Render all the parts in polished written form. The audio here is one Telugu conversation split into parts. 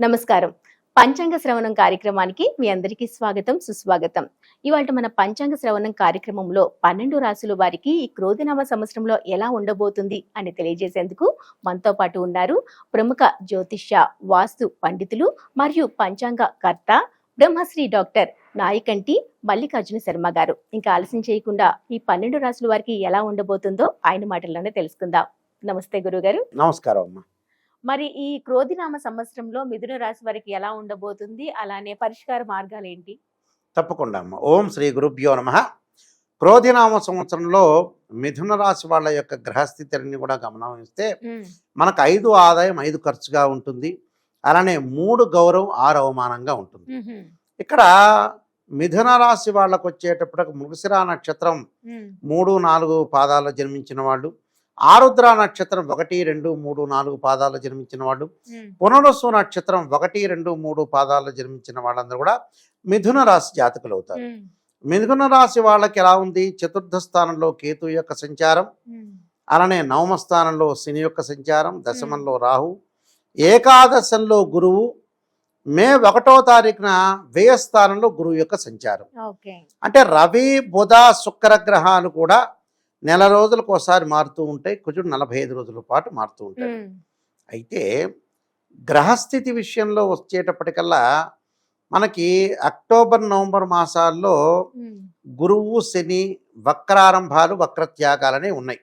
నమస్కారం. పంచాంగ శ్రవణం కార్యక్రమానికి మీ అందరికీ స్వాగతం, సుస్వాగతం. ఇవాళ మన పంచాంగ శ్రవణం కార్యక్రమంలో 12 రాశుల వారికి ఈ క్రోధినామ సంవత్సరంలో ఎలా ఉండబోతుంది అని తెలియజేసేందుకు మనతో పాటు ఉన్నారు ప్రముఖ జ్యోతిష్య, వాస్తు పండితులు మరియు పంచాంగ కర్త బ్రహ్మశ్రీ డాక్టర్ నాయకంటి మల్లికార్జున శర్మ గారు. ఇంకా ఆలస్యం చేయకుండా ఈ 12 రాశుల వారికి ఎలా ఉండబోతుందో ఆయన మాటల్లోనే తెలుసుకుందాం. నమస్తే గురుగారు. నమస్కారం అమ్మా. మరి ఈ క్రోధినామ సంవత్సరంలో మిథున రాశి వారికి ఎలా ఉండబోతుంది, అలానే పరిష్కార మార్గాలు ఏంటి? తప్పకుండా అమ్మ. ఓం శ్రీ గురుభ్యో నమః. క్రోధినామ సంవత్సరంలో మిథున రాశి వాళ్ళ యొక్క గ్రహస్థితిని కూడా గమనిస్తే మనకు 5 ఆదాయం 5 ఖర్చుగా ఉంటుంది. అలానే 3 గౌరవం 6 అవమానంగా ఉంటుంది. ఇక్కడ మిథున రాశి వాళ్ళకు వచ్చేటప్పటికి మృగశిర నక్షత్రం 3, 4 పాదాల్లో జన్మించిన వాళ్ళు, ఆరుద్ర నక్షత్రం 1, 2, 3, 4 పాదాల్లో జన్మించిన వాళ్ళు, పునరుసు నక్షత్రం 1, 2, 3 పాదాల్లో జన్మించిన వాళ్ళందరూ కూడా మిథున రాశి జాతకులు అవుతారు. మిథున రాశి వాళ్ళకి ఎలా ఉంది? చతుర్థ స్థానంలో కేతు యొక్క సంచారం, అలానే నవమ స్థానంలో శని యొక్క సంచారం, దశమంలో రాహు, ఏకాదశంలో గురువు, మే 1వ తారీఖున వ్యయ స్థానంలో గురువు యొక్క సంచారం. అంటే రవి, బుధ, శుక్ర గ్రహాలు కూడా నెల రోజులకు ఒకసారి మారుతూ ఉంటాయి. కుజుడు 45 రోజుల పాటు మారుతూ ఉంటాయి. అయితే గ్రహస్థితి విషయంలో వచ్చేటప్పటికల్లా మనకి అక్టోబర్, నవంబర్ మాసాల్లో గురువు, శని వక్రారంభాలు, వక్రత్యాగాలనే ఉన్నాయి.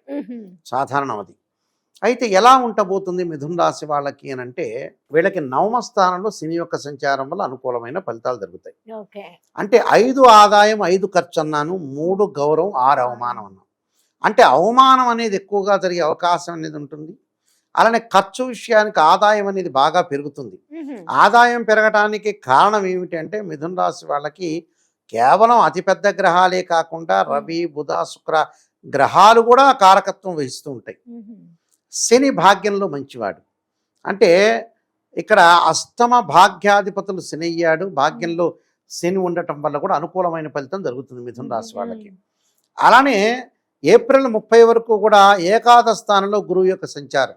సాధారణం అది. అయితే ఎలా ఉండబోతుంది మిథున రాశి వాళ్ళకి అని అంటే, వీళ్ళకి నవమ స్థానంలో శని యొక్క సంచారం వల్ల అనుకూలమైన ఫలితాలు జరుగుతాయి. అంటే 5 ఆదాయం 5 ఖర్చు అన్నాను, 3 గౌరవం 6 అవమానం అన్నాను. అంటే అవమానం అనేది ఎక్కువగా జరిగే అవకాశం అనేది ఉంటుంది. అలానే ఖర్చు విషయానికి ఆదాయం అనేది బాగా పెరుగుతుంది. ఆదాయం పెరగడానికి కారణం ఏమిటి అంటే, మిథున రాశి వాళ్ళకి కేవలం అతిపెద్ద గ్రహాలే కాకుండా రవి, బుధ, శుక్ర గ్రహాలు కూడా కారకత్వం వహిస్తూ ఉంటాయి. శని భాగ్యంలో మంచివాడు. అంటే ఇక్కడ అష్టమ భాగ్యాధిపతులు శని అయ్యాడు. భాగ్యంలో శని ఉండటం వల్ల కూడా అనుకూలమైన ఫలితం జరుగుతుంది మిథున రాశి వాళ్ళకి. అలానే ఏప్రిల్ 30 వరకు కూడా ఏకాదశ స్థానంలో గురువు యొక్క సంచారం.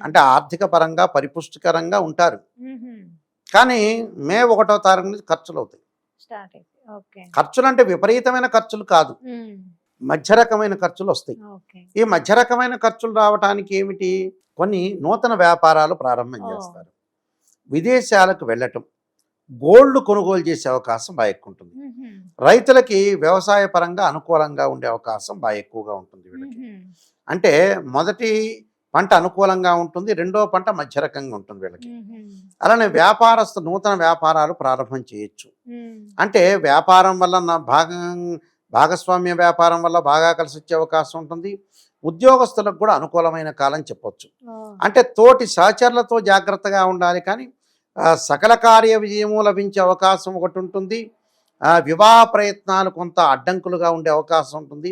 అంటే ఆర్థిక పరంగా పరిపుష్టికరంగా ఉంటారు. కానీ మే 1వ తారీఖు నుంచి ఖర్చులు అవుతాయి. ఖర్చులు అంటే విపరీతమైన ఖర్చులు కాదు, మధ్య రకమైన ఖర్చులు వస్తాయి. ఈ మధ్య రకమైన ఖర్చులు రావడానికి ఏమిటి? కొన్ని నూతన వ్యాపారాలు ప్రారంభం చేస్తారు. విదేశాలకు వెళ్ళటం, గోల్డ్ కొనుగోలు చేసే అవకాశం బాగా ఎక్కువ ఉంటుంది. రైతులకి వ్యవసాయ పరంగా అనుకూలంగా ఉండే అవకాశం బాగా ఎక్కువగా ఉంటుంది వీళ్ళకి. అంటే మొదటి పంట అనుకూలంగా ఉంటుంది, రెండో పంట మధ్య రకంగా ఉంటుంది వీళ్ళకి. అలానే వ్యాపారస్తు నూతన వ్యాపారాలు ప్రారంభం చేయొచ్చు. అంటే వ్యాపారం వల్ల భాగస్వామ్య వ్యాపారం వల్ల బాగా కలిసి వచ్చే అవకాశం ఉంటుంది. ఉద్యోగస్తులకు కూడా అనుకూలమైన కాలం చెప్పొచ్చు. అంటే తోటి సహచరులతో జాగ్రత్తగా ఉండాలి, కానీ సకల కార్య విజయము లభించే అవకాశం ఒకటి ఉంటుంది. వివాహ ప్రయత్నాలు కొంత అడ్డంకులుగా ఉండే అవకాశం ఉంటుంది.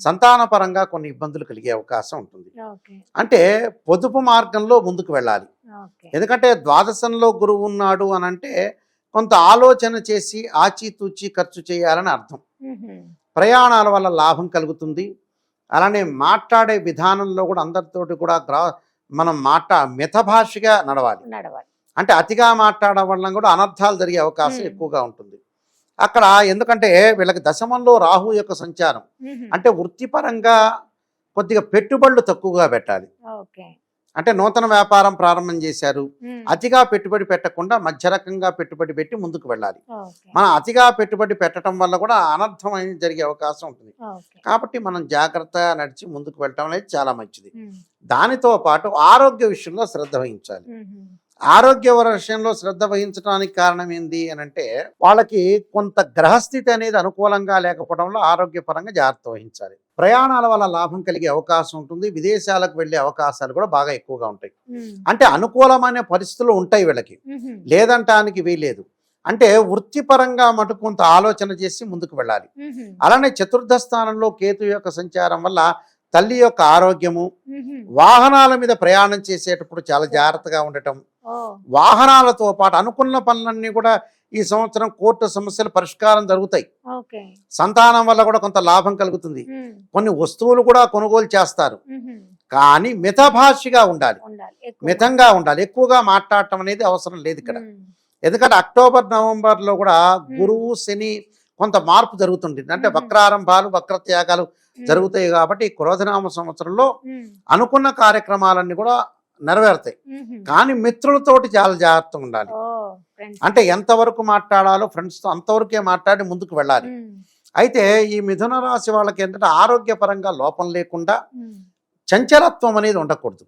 సంతాన పరంగా కొన్ని ఇబ్బందులు కలిగే అవకాశం ఉంటుంది. అంటే పొదుపు మార్గంలో ముందుకు వెళ్ళాలి. ఎందుకంటే ద్వాదశంలో గురువు ఉన్నాడు అని అంటే కొంత ఆలోచన చేసి ఆచితూచి ఖర్చు చేయాలని అర్థం. ప్రయాణాల వల్ల లాభం కలుగుతుంది. అలానే మాట్లాడే విధానంలో కూడా అందరితోటి కూడా మనం మితభాషగా నడవాలి. అంటే అతిగా మాట్లాడడం వల్ల కూడా అనర్థాలు జరిగే అవకాశం ఎక్కువగా ఉంటుంది అక్కడ. ఎందుకంటే వీళ్ళకి దశమంలో రాహు యొక్క సంచారం. అంటే వృత్తిపరంగా కొద్దిగా పెట్టుబడులు తక్కువగా పెట్టాలి. అంటే నూతన వ్యాపారం ప్రారంభం చేశారు, అతిగా పెట్టుబడి పెట్టకుండా మధ్య రకంగా పెట్టుబడి పెట్టి ముందుకు వెళ్ళాలి. మనం అతిగా పెట్టుబడి పెట్టడం వల్ల కూడా అనర్థం అనేది జరిగే అవకాశం ఉంటుంది. కాబట్టి మనం జాగ్రత్తగా నడిచి ముందుకు వెళ్ళటం అనేది చాలా మంచిది. దానితో పాటు ఆరోగ్య విషయంలో శ్రద్ధ వహించాలి. ఆరోగ్య విషయంలో శ్రద్ధ వహించడానికి కారణం ఏంది అని అంటే, వాళ్ళకి కొంత గ్రహస్థితి అనేది అనుకూలంగా లేకపోవడంలో ఆరోగ్యపరంగా జాగ్రత్త వహించాలి. ప్రయాణాల వల్ల లాభం కలిగే అవకాశం ఉంటుంది. విదేశాలకు వెళ్ళే అవకాశాలు కూడా బాగా ఎక్కువగా ఉంటాయి. అంటే అనుకూలమైన పరిస్థితులు ఉంటాయి వీళ్ళకి, లేదంటానికి వీలేదు. అంటే వృత్తిపరంగా మటుకు కొంత ఆలోచన చేసి ముందుకు వెళ్ళాలి. అలానే చతుర్థ స్థానంలో కేతు యొక్క సంచారం వల్ల తల్లి యొక్క ఆరోగ్యము, వాహనాల మీద ప్రయాణం చేసేటప్పుడు చాలా జాగ్రత్తగా ఉండటం, వాహనాలతో పాటు అనుకున్న పనులన్నీ కూడా ఈ సంవత్సరం కోర్టు సమస్యలు పరిష్కారం జరుగుతాయి. సంతానం వల్ల కూడా కొంత లాభం కలుగుతుంది. కొన్ని వస్తువులు కూడా కొనుగోలు చేస్తారు. కానీ మితభాషిగా ఉండాలి, ఉండాలి మితంగా ఉండాలి. ఎక్కువగా మాట్లాడటం అనేది అవసరం లేదు ఇక్కడ. ఎందుకంటే అక్టోబర్ నవంబర్లో కూడా గురువు శని కొంత మార్పు జరుగుతుంటుంది. అంటే వక్రారంభాలు వక్రత్యాగాలు జరుగుతాయి. కాబట్టి ఈ క్రోధనామ సంవత్సరంలో అనుకున్న కార్యక్రమాలన్నీ కూడా నెరవేరుతాయి. కానీ మిత్రులతోటి చాలా జాగ్రత్తగా ఉండాలి. అంటే ఎంతవరకు మాట్లాడాలో ఫ్రెండ్స్తో అంతవరకే మాట్లాడి ముందుకు వెళ్ళాలి. అయితే ఈ మిథున రాశి వాళ్ళకి ఏంటంటే ఆరోగ్యపరంగా లోపం లేకుండా చంచలత్వం అనేది ఉండకూడదు.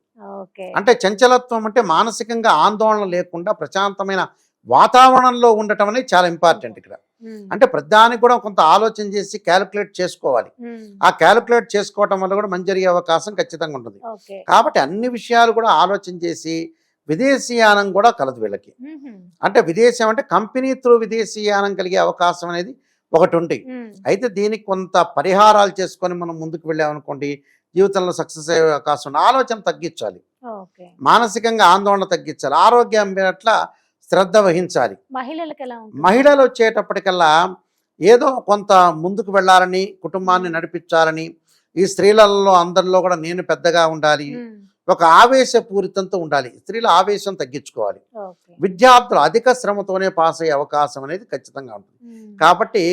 అంటే చంచలత్వం అంటే మానసికంగా ఆందోళన లేకుండా ప్రశాంతమైన వాతావరణంలో ఉండటం అనేది చాలా ఇంపార్టెంట్ ఇక్కడ. అంటే ప్రతిదానికి కూడా కొంత ఆలోచన చేసి క్యాలిక్యులేట్ చేసుకోవాలి. ఆ క్యాలిక్యులేట్ చేసుకోవటం వల్ల కూడా మంచి జరిగే అవకాశం ఖచ్చితంగా ఉంటుంది. కాబట్టి అన్ని విషయాలు కూడా ఆలోచన చేసి విదేశీయానం కూడా కలదు వీళ్ళకి. అంటే విదేశం అంటే కంపెనీ త్రూ విదేశీయానం కలిగే అవకాశం అనేది ఒకటి ఉంది. అయితే దీనికి కొంత పరిహారాలు చేసుకొని మనం ముందుకు వెళ్ళామనుకోండి జీవితంలో సక్సెస్ అయ్యే అవకాశం ఉంది. ఆలోచన తగ్గించాలి, మానసికంగా ఆందోళన తగ్గించాలి, ఆరోగ్యం పట్ల శ్రద్ధ వహించాలి. మహిళలు వచ్చేటప్పటికల్లా ఏదో కొంత ముందుకు వెళ్ళాలని, కుటుంబాన్ని నడిపించాలని, ఈ స్త్రీలలో అందరిలో కూడా నేను పెద్దగా ఉండాలి, ఒక ఆవేశపూరితంతో ఉండాలి. స్త్రీల ఆవేశం తగ్గించుకోవాలి. విద్యార్థులు అధిక శ్రమతోనే పాస్ అయ్యే అవకాశం అనేది ఖచ్చితంగా ఉంటుంది. కాబట్టి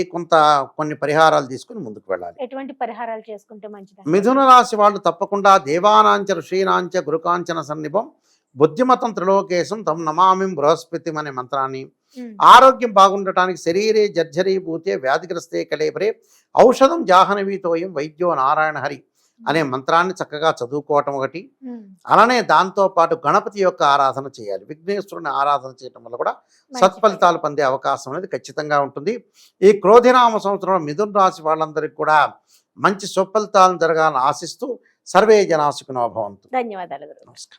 కొన్ని పరిహారాలు తీసుకుని ముందుకు వెళ్ళాలి. ఎటువంటి పరిహారాలు చేసుకుంటే మంచిది? మిథున రాశి వాళ్ళు తప్పకుండా దేవానాంచ ఋషీనాంచ గురుకాంచన సన్నిభం బుద్ధిమతం త్రిలోకేశం తం నమామిం బృహస్పతి అనే మంత్రాన్ని, ఆరోగ్యం బాగుండటానికి శరీరే జర్జరీభూతే వ్యాధిగ్రస్తే కలేబరే ఔషధం జాహ్నవీతోయం వైద్యో నారాయణ హరి అనే మంత్రాన్ని చక్కగా చదువుకోవటం ఒకటి. అలానే దాంతో పాటు గణపతి యొక్క ఆరాధన చేయాలి. విఘ్నేశ్వరుని ఆరాధన చేయటం వల్ల కూడా సత్ఫలితాలు పొందే అవకాశం అనేది ఖచ్చితంగా ఉంటుంది. ఈ క్రోధినామ సంవత్సరంలో మిథున రాశి వాళ్ళందరికీ కూడా మంచి సుఫలితాలను జరగాలని ఆశిస్తూ సర్వే జనా సుఖినో భవంతు. ధన్యవాదాలు. నమస్కారం.